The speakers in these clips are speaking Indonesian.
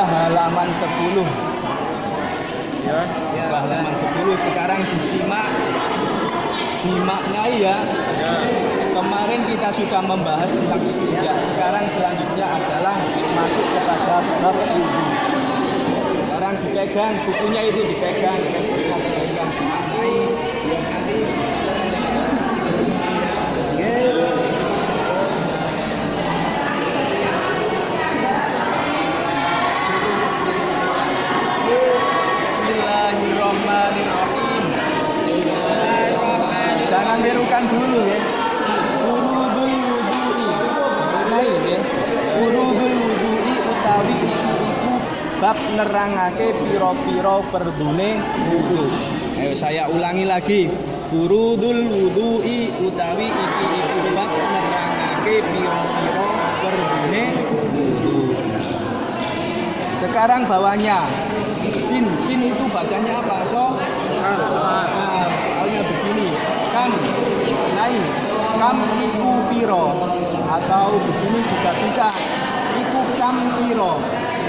halaman 10. Ya. Buka halaman 10. Sekarang simaknya ya. Kemarin kita sudah membahas tentang istinja. Sekarang selanjutnya adalah masuk kepada bab wudu. Sekarang dipegang, bukunya itu dipegang, dipegang. Nanti Bismillahirrahmanirrahim. Jangan tirukan dulu ya. Urudul wudu'i. Mulai ya. Urudul wudu'i utawi iki iku bab nerangake pira-pira perdune wudu. Ayo saya ulangi lagi. Urudul wudu'i utawi iki iku bab nerangake pira-pira perdune wudu. Sekarang bawahnya sin itu bacanya apa? Nah, soalnya begini. Kam iku piro, atau begini juga bisa. Iku kam piro.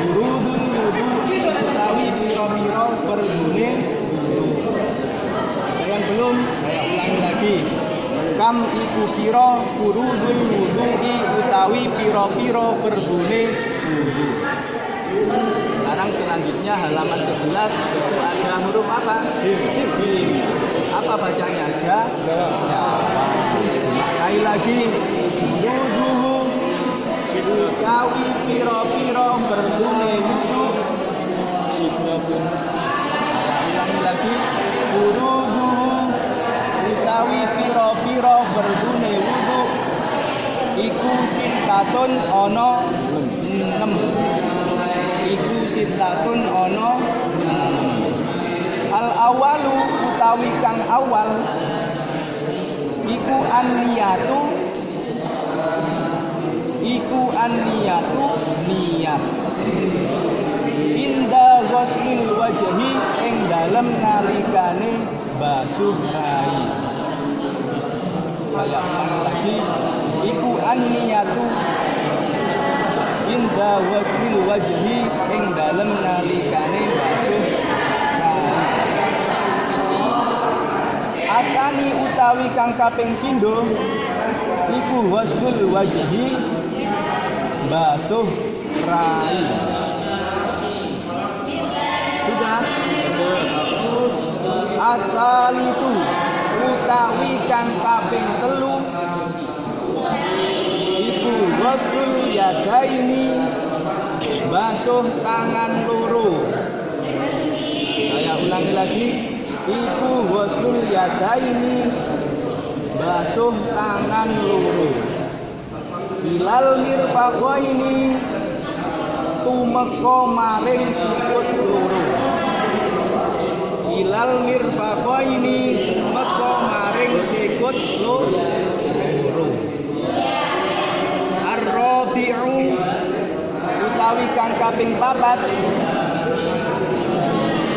Urudul wudu utawi piro perdune wudu. Yang belum, saya ulangi lagi. Kam iku piro urudul wudu'i utawi piro perdune wudu. Sekarang selanjutnya halaman 11 ada huruf apa? Jim. Apa bacanya? Sekali lagi. Wuduhu utawi piro perdune wudu. Ulangi lagi. Wuduhu utawi piro perdune wudu. Iku sintatun ono 6. Iku sitatun ono al awalu utawi kang awal iku an-niyatu niat inda ghuslil wajhi ing dalem nalikane basuh rai. Saya ulang lagi. Iku an-niyatu inda ghuslil wajhi ing dalem nalikane basuh rai. Asani utawi kang kaping pindho iku ghuslul wajhi basuh rai. Sudah? Asal itu utawi kang kaping telu iku ghuslul yadaini basuh tangan loro. Saya ulangi lagi. Iku ghuslul yadaini basuh tangan loro. Bilal mirfaqaini tumeka maring sikut loro. Bilal mirfaqaini tumeka maring sikut loro. Ar-rabi'u utawi kang kaping papat.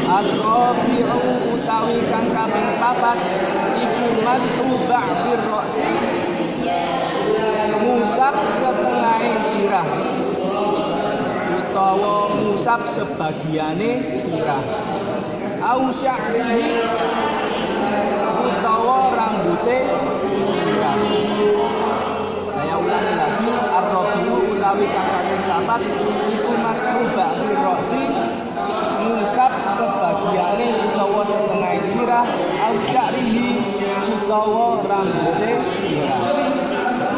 Ar-rabi'u utawi kang kaping papat iku mas'u ba'dir ra'si musab setengah sirah utawa musab sebagiane sirah au sya'rihi utawa rambute sirah. Saya ulangi lagi. Ar-rabi'u utawi kang kaping papat iku mas'u ba'dir ra'si musab sebagiane utawa setengah sirah au sya'rihi utawa rambute sirah.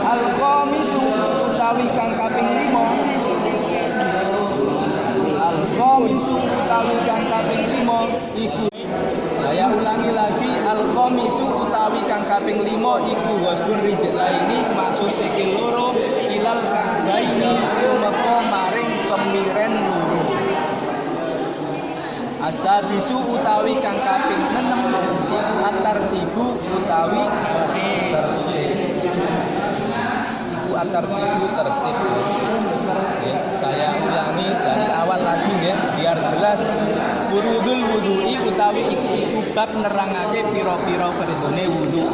Al-khamisu utawi kang kaping 5. Al-khamisu utawi kang kaping 5 iku. Saya ulangi lagi. Al-khamisu utawi kang kaping 5 iku ghuslur rijlaini maksud sikil loro ilal ka'baini tumeka maring kemiren loro. Asadisu utawi kang kaping 6 iku at-tartibu utawi tertib. At-tartibu tertib. Ya, saya ulangi dari awal lagi ya biar jelas. Urudul wudu'i utawi iku bab nerangake pira-pira perdune wudu.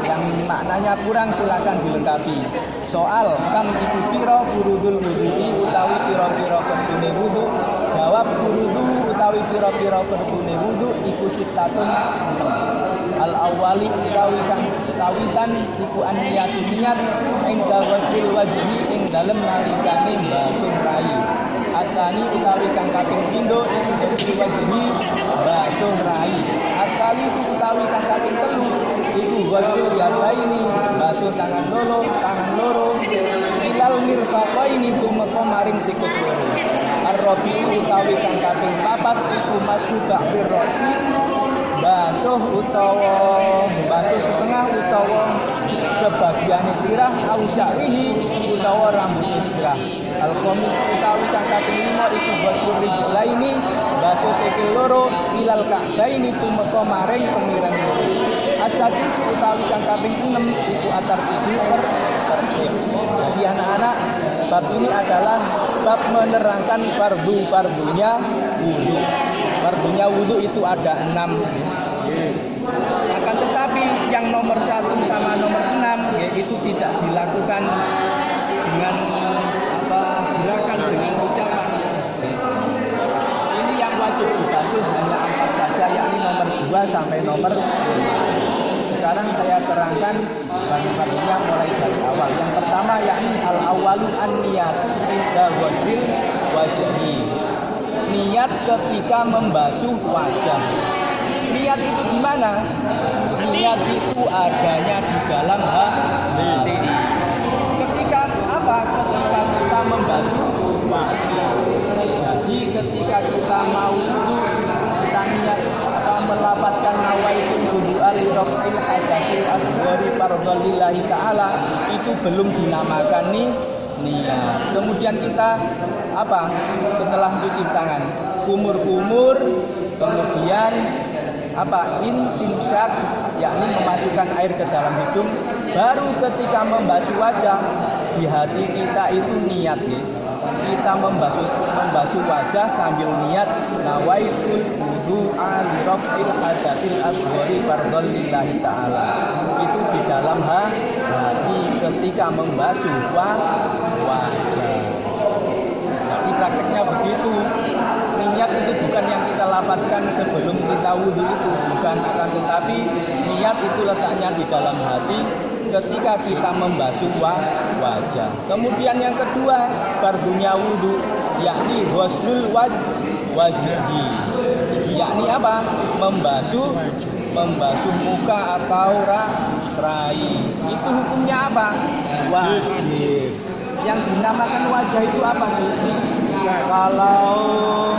Yang maknanya kurang silakan dilengkapi. Soal kam iku pira urudul wudu'i utawi pira-pira perdune wudu. Jawab furudu utawi pira-pira fardune wudu iku sitatun al awali kawitan iku aniyatu niat inda wasil wajhi ing dalem nalikane basuh rai. Asani utawi kang kaping pindho iku wasil wajhi basuh rai. Asali utawi kang kaping telu iku wasil yadaini basuh tangan loro ilal mirfaqaini tumeka maring sikut loro. Ar-rabi utawi kang kaping papat iku masubah firrosi basuh setengah utawa sebagian sirah au sya'rihi utawa rambut sirah. Al-khamis utawi kang kaping 5 iku basuh rijlaini basuh sikil loro ilal ka'baini tumeka maring pemiran loro. As-sadis utawi kang kaping 6 iku at-tartib tertib. Jadi anak-anak, bab ini adalah bab menerangkan fardu-fardunya wudu. Fardunya wudu itu ada 6. Akan tetapi yang nomor 1 sama nomor 6 yaitu tidak dilakukan dengan gerakan dengan ucapan. Ini yang wajib dibasuh hanya 4 saja, yakni nomor 2 sampai nomor 5. Sekarang saya terangkan fardu-fardunya mulai dari awal. Yang pertama yakni al-awalu an-niyat inda ghuslil wajhi. Niat ketika membasuh wajah. Niat itu di mana? Niat itu adanya di dalam hati. Ketika apa? Ketika kita membasuh wajah. Jadi ketika kita mau wudu, kita niat melafadzkan nawaitu wudu'a li raf'il hadasil asghari fardhalillahi ta'ala, itu belum dinamakan niat. Kemudian kita setelah cuci tangan, kumur-kumur, kemudian instimsyak, yakni memasukkan air ke dalam hidung. Baru ketika membasuh wajah, di hati kita itu niat kita membasuh wajah sambil niat nawaitul wudu'a li raf'il hadasil asghari fardhalillahi ta'ala. Itu di dalam hati ketika membasuh wajah. Jadi prakteknya begitu. Niat itu bukan yang kita lafadzkan sebelum kita wudu itu, bukan, akan tetapi niat itu letaknya di dalam hati ketika kita membasuh wajah. Kemudian yang kedua, fardunya wudu yakni ghuslul wajhi. Yakni apa? Membasuh muka atau rai. Itu hukumnya apa? Wajib. Yang dinamakan wajah itu apa sih? Kalau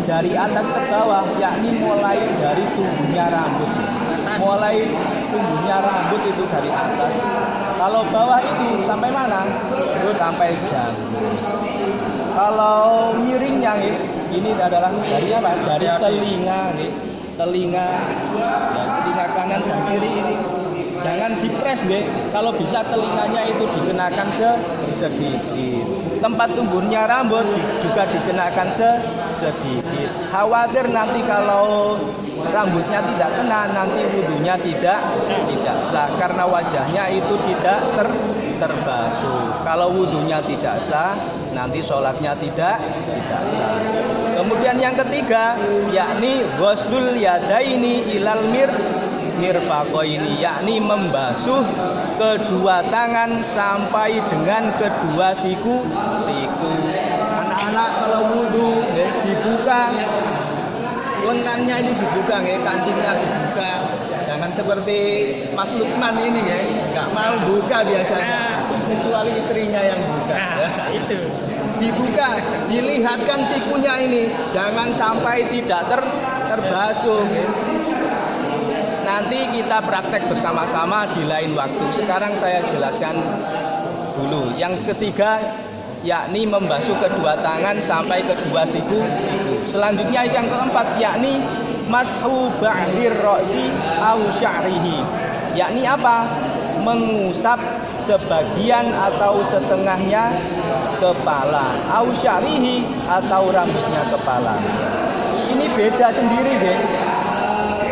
dari atas ke bawah, yakni mulai dari tumbuhnya rambut. Mulai tumbuhnya rambut itu dari atas. Kalau bawah itu sampai mana? Sampai janggut. Kalau miringnya ini adalah dari apa? Dari telinga, telinga kanan dan kiri ini. Jangan dipres kalau bisa telinganya itu dikenakan sedikit. Tempat tumbuhnya rambut juga dikenakan sedikit. Khawatir nanti kalau rambutnya tidak kena, nanti wudunya tidak sah karena wajahnya itu tidak terbasuh. Kalau wudunya tidak sah, nanti sholatnya tidak sah. Kemudian yang ketiga yakni ghuslul yadaini ilal mirfaqaini, yakni membasuh kedua tangan sampai dengan kedua siku. Anak-anak kalau wudu dibuka lengannya ini dibuka, kancingnya dibuka. Jangan seperti Mas Lukman ini nggak mau buka biasanya, kecuali istrinya yang buka. Itu Dibuka, dilihatkan sikunya ini, jangan sampai tidak terbasuh. Nanti kita praktek bersama-sama di lain waktu. Sekarang saya jelaskan dulu. Yang ketiga yakni membasuh kedua tangan sampai kedua siku. Selanjutnya yang keempat yakni mashu ba'dir ra'si au sya'rihi. Yakni apa? Mengusap sebagian atau setengahnya kepala, au sya'rihi atau rambutnya kepala. Ini beda sendiri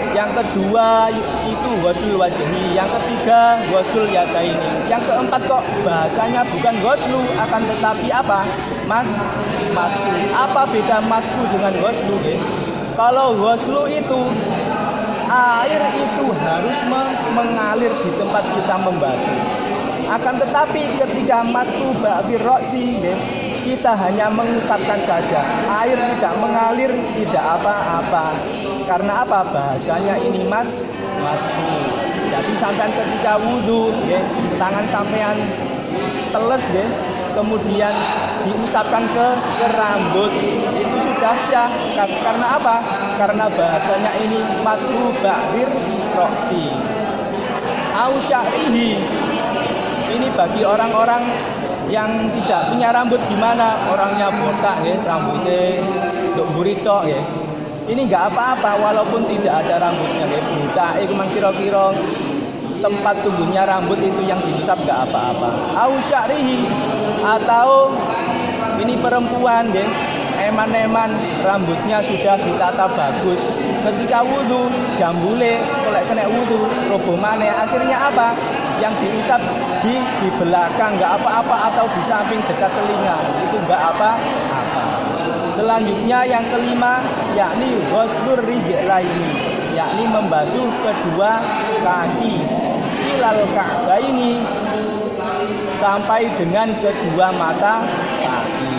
Yang kedua itu ghuslul wajhi, yang ketiga ghuslul yadaini, yang keempat kok bahasanya bukan ghuslu akan tetapi apa, Mas? maslu. Apa beda maslu dengan ghuslu? Kalau ghuslu itu air itu harus mengalir di tempat kita membasuh. Akan tetapi ketika maslu ba'dir roksi, kita hanya mengusapkan saja. Air tidak mengalir, tidak apa-apa. Karena apa? Bahasanya ini maslu. Jadi sampean ketika wudhu, tangan sampean teles, kemudian diusapkan ke rambut, itu sudah syah. Karena apa? Karena bahasanya ini maslu ba'dir roksi. Au sya'rihi. Ini bagi orang-orang yang tidak punya rambut, gimana? Orangnya botak, rambutnya untuk burito, ini nggak apa-apa walaupun tidak ada rambutnya, buta. Memang kira-kira tempat tumbuhnya rambut itu yang diusap nggak apa-apa. Au sya'rihi, atau ini perempuan, eman-eman rambutnya sudah ditata bagus. Ketika wudhu, jambule, kalau kena wudhu, roboh maneh. Akhirnya apa? Yang diusap di belakang, nggak apa-apa, atau di samping dekat telinga, itu nggak apa-apa. Selanjutnya yang kelima, yakni ghuslur rijlaini, yakni membasuh kedua kaki, ilal ka'baini, sampai dengan kedua mata kaki.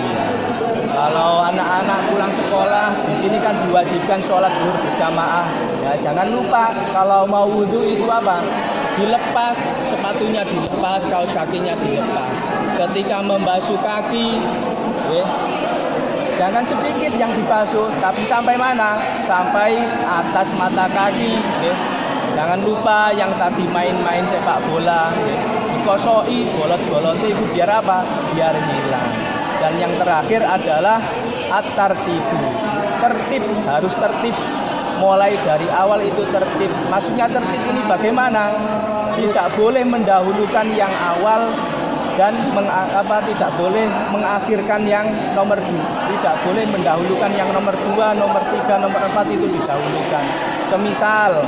Kalau anak-anak pulang sekolah, di sini kan diwajibkan sholat zuhur berjamaah. Ya, jangan lupa kalau mau wudhu itu apa? Dilepas, sepatunya dilepas, kaos kakinya dilepas. Ketika membasuh kaki, jangan sedikit yang dibasuh, tapi sampai mana? Sampai atas mata kaki. Jangan lupa yang tadi main-main sepak bola, dikosoi bolot-bolotnya itu biar apa? Biar hilang. Dan yang terakhir adalah at-tartibu. Tertib, harus tertib. Mulai dari awal itu tertib. Maksudnya tertib ini bagaimana? Tidak boleh mendahulukan yang awal dan tidak boleh mengakhirkan yang nomor 2. Tidak boleh mendahulukan yang nomor 2, nomor 3, nomor 4 itu didahulukan. Semisal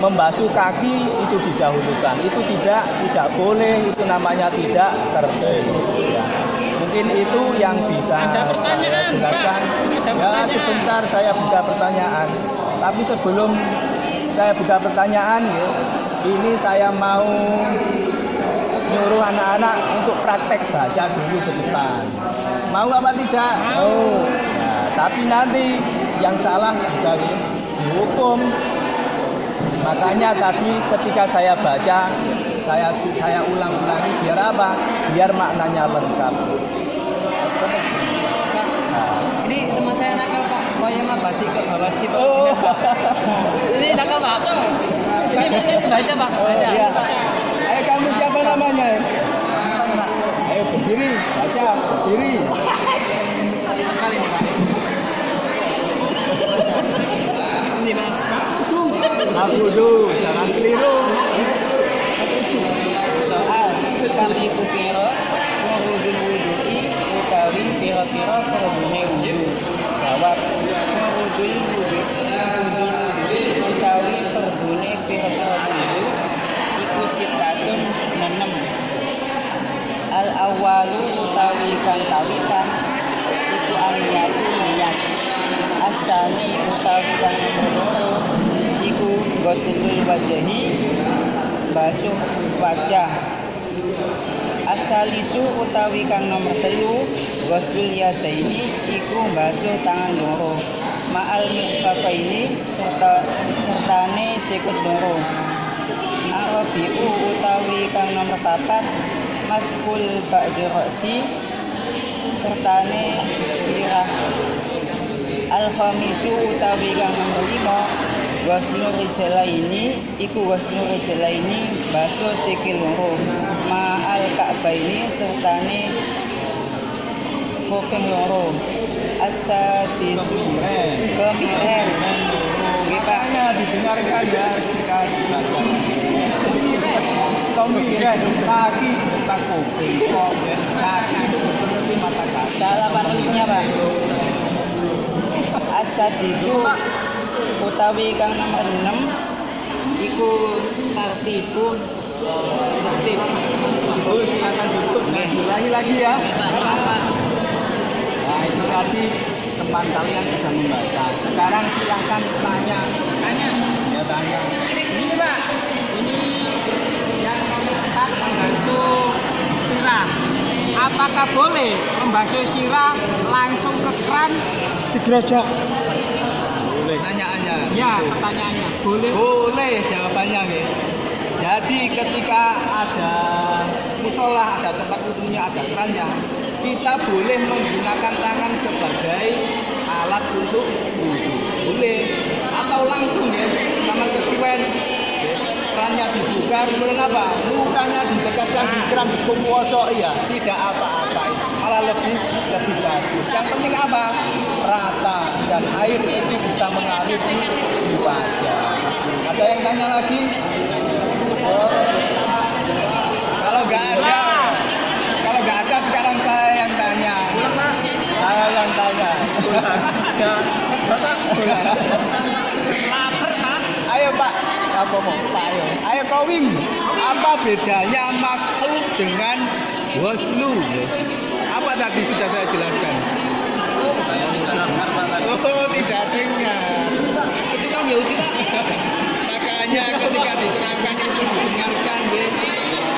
membasuh kaki itu didahulukan. Itu tidak boleh, itu namanya tidak tertib. Ya. Mungkin itu yang bisa saya jelaskan. Ya, sebentar saya buka pertanyaan. Tapi sebelum saya buka pertanyaan, ini saya mau nyuruh anak-anak untuk praktek baca dulu ke depan. Mau apa tidak? Mau. Nah, tapi nanti yang salah juga dihukum. Makanya tadi ketika saya baca, saya ulang-ulangi biar apa? Biar maknanya lengkap. Nah, ini teman saya nakal Pak, pokoknya mah batik ke bawah sih Pak. Ini nakal Pak. Ini baca Pak. Oh, iya. Ayo kamu siapa namanya? Ayo berdiri, baca, berdiri. Nakal ini Pak. Ini Pak. Abudu, jangan keliru. Soal kami kukira wudul wudui utawi pira-pira fardune wudu. Jawab wudul wudui utawi fardune pira-pira wudu iku sitatun 6. Al awalu utawi kang kawitan iku aniyatu niyat. Asani utawi kang nomor iku ghuslul wajhi, basuh wajah. Asalisu utawi kang nomor 3 ghuslul yadaini iku basuh tangan loro. Ma'al mirfaqaini sertane sikut loro. Arabiu utawi kang nomor 4 maskul ba'di ra'si sertane sirah. Al-khamisu utawi kang nomor 5 ghuslur rijlaini iku ghuslur rijlaini basuh sikil loro. Ma'al ka'baini sertane kuping loro. As-sadisu kemiren. Nggih Pak, Didengarkan ya ketika dibaca. Kemiren, kaki bukan kuping, kaki itu berarti mata kaki. salah penulisnya Pak. As-sadisu utawi kang nomor 6 iku tartibu tertib. Oh, silakan tutup. Ulangi lagi ya. tadi teman kalian sudah membaca. Sekarang silakan tanya. Ya tanya. Ini Pak, ini yang mengatakan membasuh sirah. Apakah boleh membasuh sirah langsung ke keran digerojok? Pertanyaannya. Ya, pertanyaannya boleh. Boleh jawabannya ya. Jadi ketika ada musola, ada tempat wudhunya, ada kerannya, kita boleh menggunakan tangan sebagai alat untuk wudhu. Boleh. Atau langsung ya, tangan kesuwen. Kerannya dibuka, kemudian apa? Mukanya didekatkan di keran dikumpulso, ya tidak apa-apa, malah lebih bagus. Yang penting apa? Rata dan air itu bisa mengalir di wajah. Ada yang tanya lagi? Kalau nggak ada sekarang saya yang tanya. Saya yang tanya. Lapar Pak. Ayo Pak, apa mau Pak? Ayo Kowing. Apa bedanya mas'u dengan waslu? Apa tadi sudah saya jelaskan? Oh, tidak dengar. Ketika Yahudi Pak. Makanya ketika diterangkan itu didengarkan ya.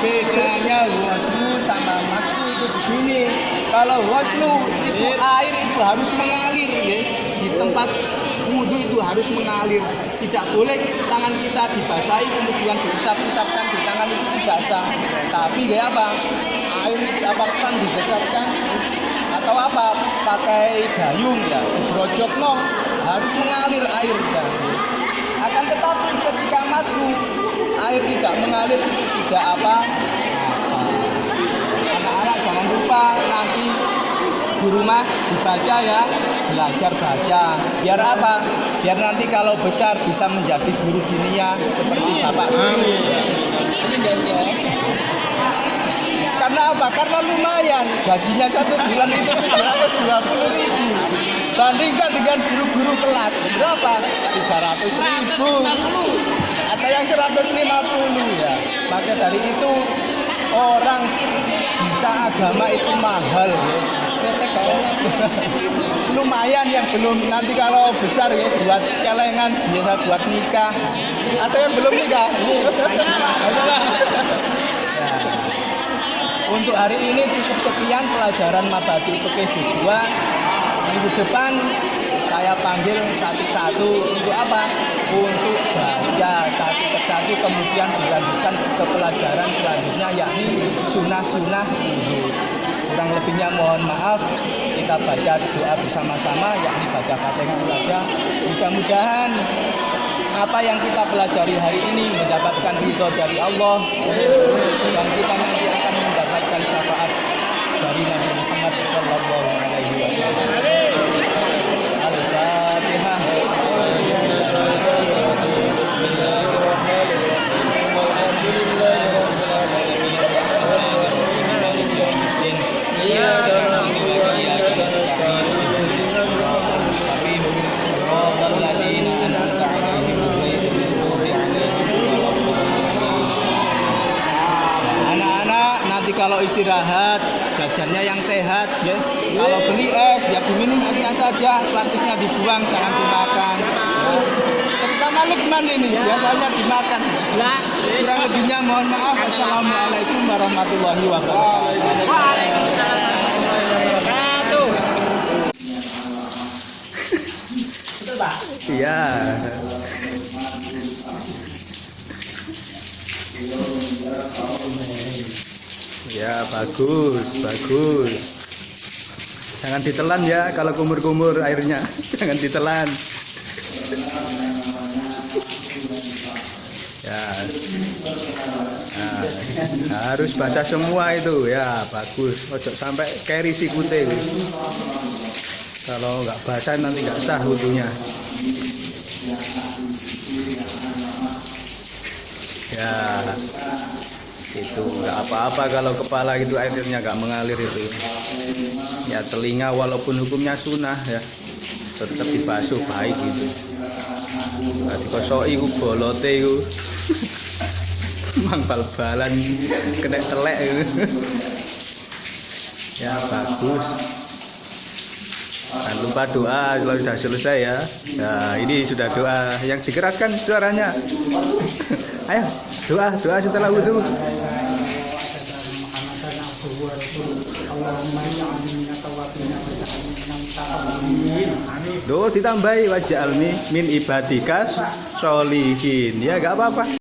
Bedanya waslu sama mas'u itu begini. Kalau waslu itu air itu harus mengalir ya. Di tempat wudhu itu harus mengalir. Tidak boleh tangan kita dibasahi kemudian diusap-usapkan di tangan itu tidak sah. Tapi kayak apa? Air apa keran didekatkan atau apa? Pakai gayung ya. Digrojok no harus mengalir airnya. Akan tetapi ketika masuk air tidak mengalir itu tidak apa. Anak-anak jangan lupa nanti di rumah dibaca ya, belajar baca. Biar apa? Biar nanti kalau besar bisa menjadi guru dunia seperti Bapak Guru. Karena apa? Karena lumayan. Gajinya 1 bulan itu 720.000. Bandingkan dengan guru-guru kelas berapa? 300.000. Ada yang 150 ya. Maka dari itu orang bisa agama itu mahal ya. Lumayan yang belum, nanti kalau besar ya buat celengan, biasa buat nikah. Ada yang belum nikah? Untuk hari ini cukup sekian pelajaran Mabadi Fikih Juz 2. Minggu depan saya panggil satu-satu untuk apa? Untuk baca satu persatu kemudian dilanjutkan ke pelajaran selanjutnya yakni sunnah-sunnah wudhu. Kurang lebihnya mohon maaf. Kita baca doa bersama-sama yakni baca Fatihah saja. Mudah-mudahan apa yang kita pelajari hari ini mendapatkan ridho dari Allah dan kita nanti akan mendapatkan syafaat dari Nabi Muhammad sallallahu alaihi wasallam. Al-Fatihah. Kalau istirahat jajannya yang sehat ya. Kalau beli es ya diminum esnya saja, plastiknya dibuang, jangan dimakan ya. Terutama Lukman ini biasanya dimakan. Kurang lebihnya mohon maaf. Assalamualaikum warahmatullahi wabarakatuh. Waalaikumsalam warahmatullahi wabarakatuh. Betul Pak? Iya. Ya bagus. Jangan ditelan ya kalau kumur-kumur airnya. Jangan ditelan. Ya. Nah, harus baca semua itu ya bagus. Ojo sampai keri sikute. Kalau nggak baca nanti nggak sah wudhunya. Ya. Itu nggak apa-apa kalau kepala itu airnya nggak mengalir itu ya. Telinga walaupun hukumnya sunnah ya tetap dibasuh baik gitu. Nggak dikosoki ku bolote ku mang bal-balan kena telek gitu. Ya bagus. Jangan lupa doa kalau sudah selesai ya. Nah, ini sudah doa yang dikeraskan suaranya. Ayo, doa setelah wudhu. Doa ditambahi wajah almi min ibadikas solihin. Ya, gak apa-apa.